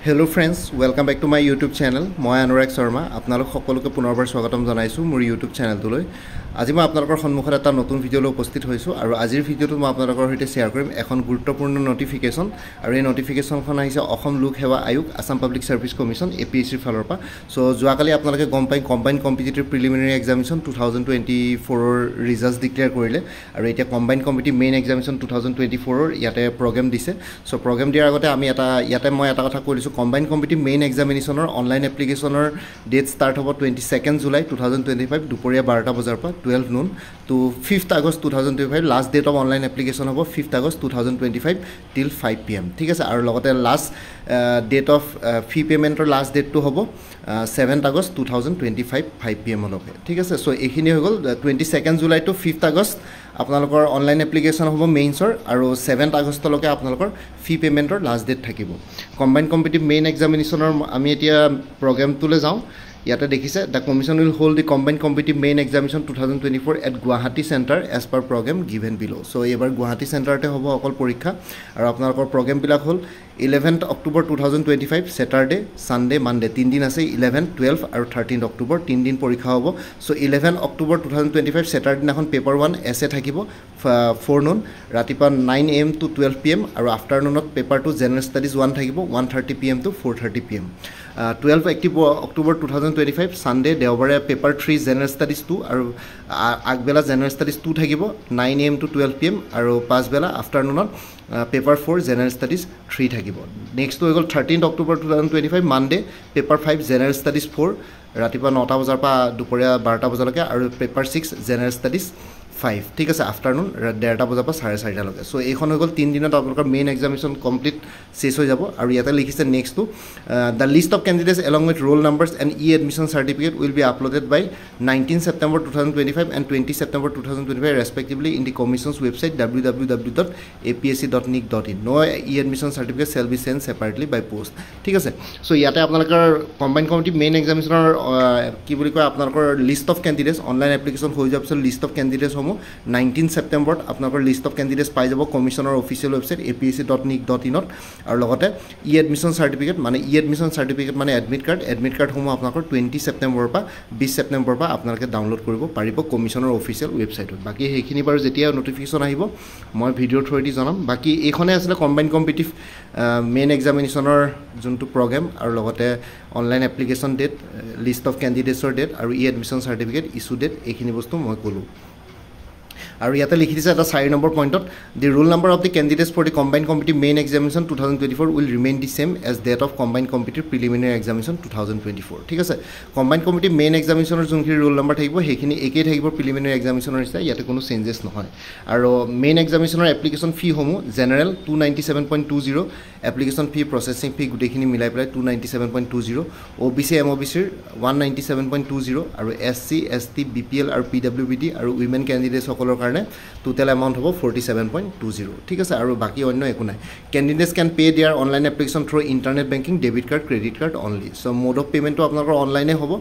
Hello friends, welcome back to my YouTube channel. মই অনুৰাগ শৰ্মা আপোনালোক সকলোকে পুনৰবাৰ স্বাগতম জনাইছো মোৰ YouTube চেনেলটোলৈ। আজি মই আপোনালোকৰ সন্মুখত এটা নতুন ভিডিঅলৈ উপস্থিত হৈছো আৰু আজিৰ ভিডিঅটো মই আপোনালোকৰ সৈতে শেয়াৰ কৰিম এখন গুৰুত্বপূৰ্ণ নটিফিকেশন আৰু এই নটিফিকেশনখন আহিছে অসম লোক সেৱা আয়োগ Assam public service commission APSC ফালৰ পৰা। সো যোৱাকালি আপোনালোকে গম পাই কম্বাইন্ড কম্পিটিটিভ প্ৰিলিমিনাৰী এক্সামিনেশন 2024 ৰ ৰিজাল্টস ডিক্লেয়াৰ কৰিলে আৰু এতিয়া কম্বাইন্ড কম্পিটিটিভ মেইন এক্সামিনেশন 2024 ৰ ইয়াতে প্ৰগ্ৰাম দিছে। সো প্ৰগ্ৰাম দিয়াৰ আগতে আমি মই এটা কথা কৈছো Combined Competitive Main Examination or online application or date start about 22nd July 2025 দুপৰীয়া 12টা বজাৰ পৰা 12 noon to 5th August 2025 last date of online application হ'ব 5th August 2025 till 5 pm ঠিক আছে আৰু লগতে last date of fee payment or last date to হ'ব 7th August 2025 5 pm লৈকে ঠিক আছে সো এইখিনি হৈ গল 22nd July to 5th August আপোনালোকৰ অনলাইন এপ্লিকেশন হ'ব মেইনছৰ আৰু 7th August লৈকে আপোনালোকৰ ফি পেমেন্টৰ লাষ্ট ডেট থাকিব কম্বাইন্ড কম্পিটিটিভ মেইন এক্সামিনেশনৰ আমি এতিয়া প্ৰগ্ৰামটোলৈ যাওঁ ইয়াতে দেখিছে the commission will hold the combined competitive main examination 2024 at Guwahati center as per program given below so এবাৰ গুৱাহাটী চেণ্টাৰতে হ'ব অকল পৰীক্ষা আৰু আপোনালোকৰ প্ৰগ্ৰাম বিলাক হ'ল 11th October 2025 Saturday Sunday Monday 3 দিন আছে 11 12 আৰু 13th October 3 দিন পৰীক্ষা হ'ব সো 11 October 2025 Saturday দিনাখন পেপাৰ 1 এসে থাকিব forenoon ৰাতিপুৱা 9 am to 12 pm আৰু আফটাৰনুনত পেপাৰ 2 জেনাৰেল ষ্টাডিজ 1 থাকিব 1:30 pm to 4:30 pm 12 October 2025 Sunday দেওবাৰে পেপাৰ 3 জেনাৰেল ষ্টাডিজ 2 আৰু আগবেলা জেনাৰেল ষ্টাডিজ 2 থাকিব 9 am to 12 pm আৰু পাছবেলা আফটাৰনুনত পেপাৰ 4 জেনাৰেল ষ্টাডিজ 3 থাকিব নেক্সট হৈ গল 13 October 2025 Monday paper 5 general studies 4 ৰাতিপুৱা 9টা বজাৰ পৰা দুপৰীয়া 12টা বজালৈকে আৰু পেপাৰ 6 জেনাৰেল ষ্টাডিজ 5 ঠিক আছে আফটাৰনুন 1:30 বজাৰ পৰা 4:30 লৈকে সো এইখন হৈ গল 3 দিনত আপোনালোকৰ মেইন এক্সামিনেশন কমপ্লিট শেষ হৈ যাব আৰু ইয়াতে লিখিছে next the list of candidates along with roll numbers and e-admission certificate will be uploaded by 19 September 2025 and 20 September 2025 respectively in the commission's website www.apsc.nic.in no e-admission certificate shall be sent separately by post ঠিক আছে so ইয়াতে আপোনালোকৰ combined competitive main এক্সামিনেশনৰ কি বুলি কয় আপোনালোকৰ list of candidates online application হৈ যোৱাৰ পিছত লিষ্ট অফ ক্যান্ডিডেটস 19 September আপোনালোকৰ লিষ্ট অফ ক্যান্ডিডেটস পাই যাব কমিশনৰ অফিচিয়েল ৱেবছাইট apsc.nic.in আৰু লগতে ই-এডমিশন সাৰ্টিফিকেট মানে ই-এডমিশন সাৰ্টিফিকেট মানে এডমিট কাৰ্ড সমূহ আপোনালোকৰ 20 September পৰা 20 September পৰা আপোনালোকে ডাউনলোড কৰিব পাৰিব কমিশনৰ অফিচিয়েল ৱেবছাইটত বাকি হেখিনি বাৰু যেতিয়া নটিফিকেশন আহিব মই ভিডিঅ থ্ৰুদি জনাম বাকি এইখনে আছিল কম্বাইন্ড কম্পিটিটিভ মেইন এক্সামিনেশনৰ যোনটো প্ৰগ্ৰাম আৰু লগতে online application date list of ক্যান্ডিডেটছৰ ডেট আৰু ই-এডমিশন সাৰ্টিফিকেট ইস্যু ডেট এইখিনি বস্তু মই কলো আৰু ইয়াতে লিখি দিছে এটা 4 নম্বৰ পইণ্টত the roll number of the candidates for the combined competitive main examination 2024 will remain the same as that of combined competitive preliminary examination 2024 ঠিক আছে combined competitive main examination ৰ যোনখিনি roll number থাকিব হেখিনি একেই থাকিব preliminary examination ৰ নিচিনা ইয়াতে কোনো চেঞ্জেছ নহয় আৰু main examination ৰ এপ্লিকেশন ফি সমূহ জেনাৰেল 297.20 এপ্লিকেশন ফি প্ৰসেসিং ফি গুটেখিনি মিলাই পেলাই 297.20 OBC MOBC 197.20 আৰু SC ST BPL আৰু PWBD আৰু women candidates সকলৰ কাৰণে total amount হ'ব 47.20 ঠিক আছে আৰু বাকি অন্য একো নাই candidates can pay their online application through internet banking debit card credit card only so mode of payment to আপোনালোকৰ অনলাইনে হ'ব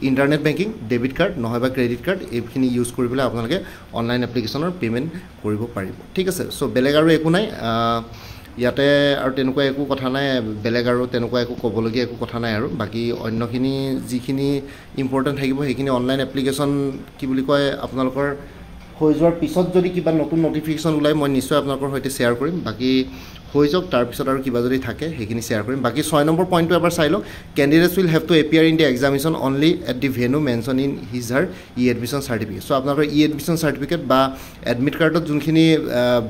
internet banking debit card নহয়বা credit card এইখিনি ইউজ কৰি পেলাই আপোনালোকে অনলাইন এপ্লিকেশনৰ পেমেন্ট কৰিব পাৰিব ঠিক আছে সো বেলেগ আৰু একো নাই ইয়াতে আৰু তেনেকুৱা একো কথা নাই বেলেগ আৰু তেনেকুৱা একো ক'বলগীয়া একো কথা নাই আৰু বাকি অন্যখিনি যিখিনি ইম্পৰ্টেন্ট থাকিব সেইখিনি অনলাইন এপ্লিকেশন কি বুলি কয় আপোনালোকৰ হৈ যোৱাৰ পিছত যদি কিবা নতুন নটিফিকেশন ওলাই মই নিশ্চয় আপোনালোকৰ সৈতে শেয়াৰ কৰিম বাকি হৈ যাওক তাৰ পিছত আৰু কিবা যদি থাকে হেখিনি শেয়াৰ কৰিম বাকি 6 নম্বৰ পইণ্টটো এবাৰ চাই লওক candidates will have to appear in the examination only at the venue mentioned in his her e-admission certificate so আপোনালোকৰ e-admission certificate বা এডমিট কাৰ্ডত যোনখিনি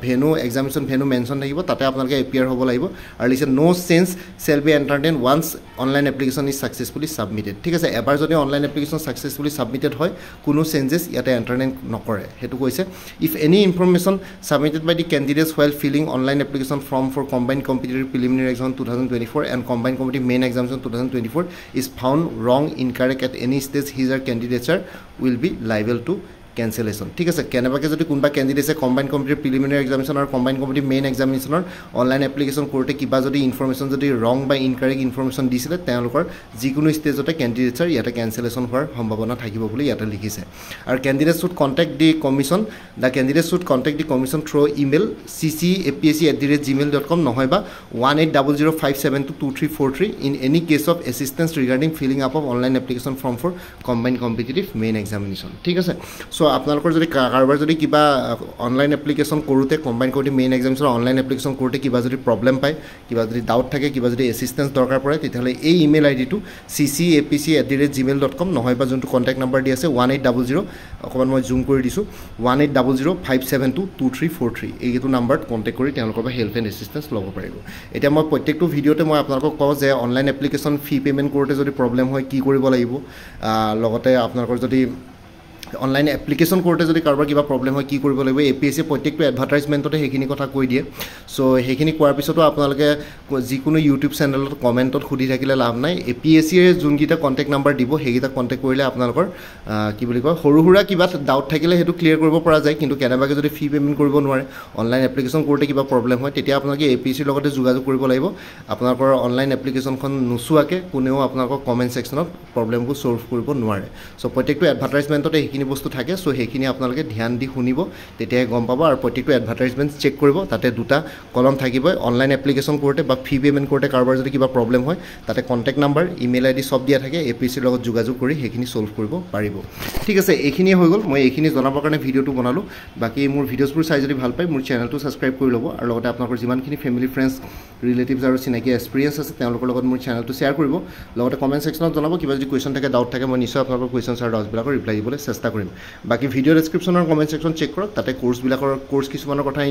ভেনু এক্সামিনেশন ভেনু মেনশন থাকিব তাতে আপোনালোকে এপিয়াৰ হ'ব লাগিব আৰু লিখে no change shall be entered in once online application is successfully submitted ঠিক আছে এবাৰ যদি অনলাইন এপ্লিকেশন successfully submitted হয় কোনো চেঞ্জেছ ইয়াতে এন্টাৰটেইন নকৰে হেতু কৈছে if any information submitted by the candidates while filling online application form for combined competitive preliminary exam 2024 and combined competitive main examination 2024 is found wrong incorrect at any stage his or candidature will be liable to cancellation ঠিক আছে কেনেবাকৈ যদি কোনোবা কেণ্ডিডেটে combine কমিটিৰ preliminary examination আৰু combine কমিটিৰ main এক্সামিনেশ্যনৰ online application কৰোঁতে কিবা যদি ইনফৰমেশ্যন যদি ৰং বা ইনকাৰেক্ট ইনফৰমেশ্যন দিছিলে তেওঁলোকৰ যিকোনো ষ্টেজতে কেণ্ডিডেটছৰ ইয়াতে কেঞ্চেলেশ্যন হোৱাৰ সম্ভাৱনা থাকিব বুলি ইয়াতে লিখিছে আৰু candidate should contact the commission the candidate should contact the commission through email cc@apsc@gmail.com নহয় বা 180057223343 in any case of assistance regarding filling up of online application form for combine competitive main examination ঠিক আছে so' আপোনালোকৰ যদি কাৰোবাৰ যদি কিবা online application কৰোঁতে combine competitive main examination online application কৰোঁতে কিবা যদি প্ৰব্লেম পায় কিবা যদি ডাউট থাকে কিবা যদি এছিষ্টেঞ্চ দৰকাৰ পৰে তেতিয়াহ'লে এই ইমেইল আইডিটো cc@apsc@gmail.com নহয় বা যোনটো কণ্টেক্ট নাম্বাৰ দি আছে 1800 অকণমান মই জুম কৰি দিছোঁ 180057223343 এইটো নাম্বাৰত কণ্টেক্ট কৰি তেওঁলোকৰ পৰা হেল্প এণ্ড এছিষ্টেঞ্চ ল'ব পাৰিব এতিয়া মই প্ৰত্যেকটো ভিডিঅ'তে মই আপোনালোকক কওঁ যে অনলাইন এপ্লিকেশ্যন ফি পে'মেণ্ট কৰোঁতে যদি প্ৰব্লেম হয় কি কৰিব লাগিব লগতে আপোনালোকৰ যদি অনলাইন এপ্লিকেশ্যন কৰোঁতে যদি কাৰোবাৰ কিবা প্ৰব্লেম হয় কি কৰিব লাগিব APSC প্ৰত্যেকটো এডভাৰটাইজমেণ্টতে সেইখিনি কথা কৈ দিয়ে চ' সেইখিনি কোৱাৰ পিছতো আপোনালোকে যিকোনো ইউটিউব চেনেলত কমেণ্টত সুধি থাকিলে লাভ নাই APSCয়ে যোনকেইটা কণ্টেক্ট নাম্বাৰ দিব সেইকেইটা কণ্টেক্ট কৰিলে আপোনালোকৰ কি বুলি কয় সৰু সুৰা কিবা ডাউট থাকিলে সেইটো ক্লিয়াৰ কৰিব পৰা যায় কিন্তু কেনেবাকৈ যদি ফি পে'মেণ্ট কৰিব নোৱাৰে অনলাইন এপ্লিকেশ্যন কৰোঁতে কিবা প্ৰব্লেম হয় তেতিয়া আপোনালোকে APSCৰ লগতে যোগাযোগ কৰিব লাগিব আপোনালোকৰ অনলাইন এপ্লিকেশ্যনখন নোচোৱাকৈ কোনেও আপোনালোকৰ কমেণ্ট ছেকশ্যনত প্ৰব্লেমবোৰ ছল্ভ কৰিব নোৱাৰে চ' প্ৰত্যেকটো এডভাৰটাইজমেণ্টতে সেইখিনি বস্তু থাকে চ' সেইখিনি আপোনালোকে ধ্যান দি শুনিব তেতিয়াহে গম পাব আৰু প্ৰত্যেকটো এডভাৰটাইজমেণ্ট চেক কৰিব তাতে দুটা কলম থাকিবই অনলাইন এপ্লিকেশ্যন কৰোঁতে বা ফি পে'মেণ্ট কৰোঁতে কাৰোবাৰ যদি কিবা প্ৰব্লেম হয় তাতে কণ্টেক্ট নাম্বাৰ ইমেইল আইডি চব দিয়া থাকে APSCৰ লগত যোগাযোগ কৰি সেইখিনি ছল্ভ কৰিব পাৰিব ঠিক আছে এইখিনিয়ে হৈ গ'ল মই এইখিনি জনাবৰ কাৰণে ভিডিঅ'টো বনালোঁ বাকী মোৰ ভিডিঅ'ছবোৰ চাই যদি ভাল পায় মোৰ চেনেলটো ছাবস্ক্ৰাইব কৰি ল'ব আৰু লগতে আপোনালোকৰ যিমানখিনি ফেমিলি ফ্ৰেণ্ডছ ৰিলেটিভছ আৰু চিনাকি এক্সপিৰিয়েঞ্চ আছে তেওঁলোকৰ লগত মোৰ চেনেলটো শ্বেয়াৰ কৰিব লগতে কমেণ্ট ছেকশ্যনত জনাব কিবা যদি কুৱেশ্যন থাকে ডাউট থাকে মই নিশ্চয় আপোনালোকৰ কুৱেশ্যনছ আৰু ডাউটছবিলাকৰ ৰিপ্লাই দিবলৈ চেষ্টা কৰিম বাকী ভিডিঅ' ডেছক্ৰিপশ্যনৰ কমেণ্ট ছেকশ্যন চেক কৰক তাতে কোৰ্ছ কিছুমানৰ কথা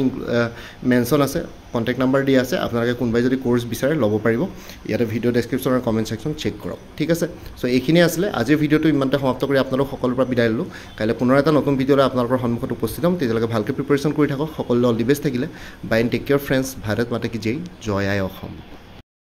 মেনশ্যন আছে কণ্টেক্ট নাম্বাৰ দিয়া আছে আপোনালোকে কোনোবাই যদি কোৰ্ছ বিচাৰে ল'ব পাৰিব ইয়াতে ভিডিঅ' ডেছক্ৰিপশ্যনৰ কমেণ্ট ছেকশ্যন চেক কৰক ঠিক আছে চ' এইখিনিয়ে আছিলে আজিৰ ভিডিঅ'টো ইমানতে সমাপ্ত কৰি আপোনালোক সকলোৰ পৰা বিদায় ল'লোঁ কাইলৈ পুনৰ এটা নতুন ভিডিঅ'লৈ আপোনালোকৰ সন্মুখত উপস্থিত হ'ম তেতিয়ালৈকে ভালকৈ প্ৰিপেৰেশ্যন কৰি থাকক সকলোলৈ অল দি বেষ্ট থাকিলে bye and take care friends Bharat Mata কি জয় আই অসম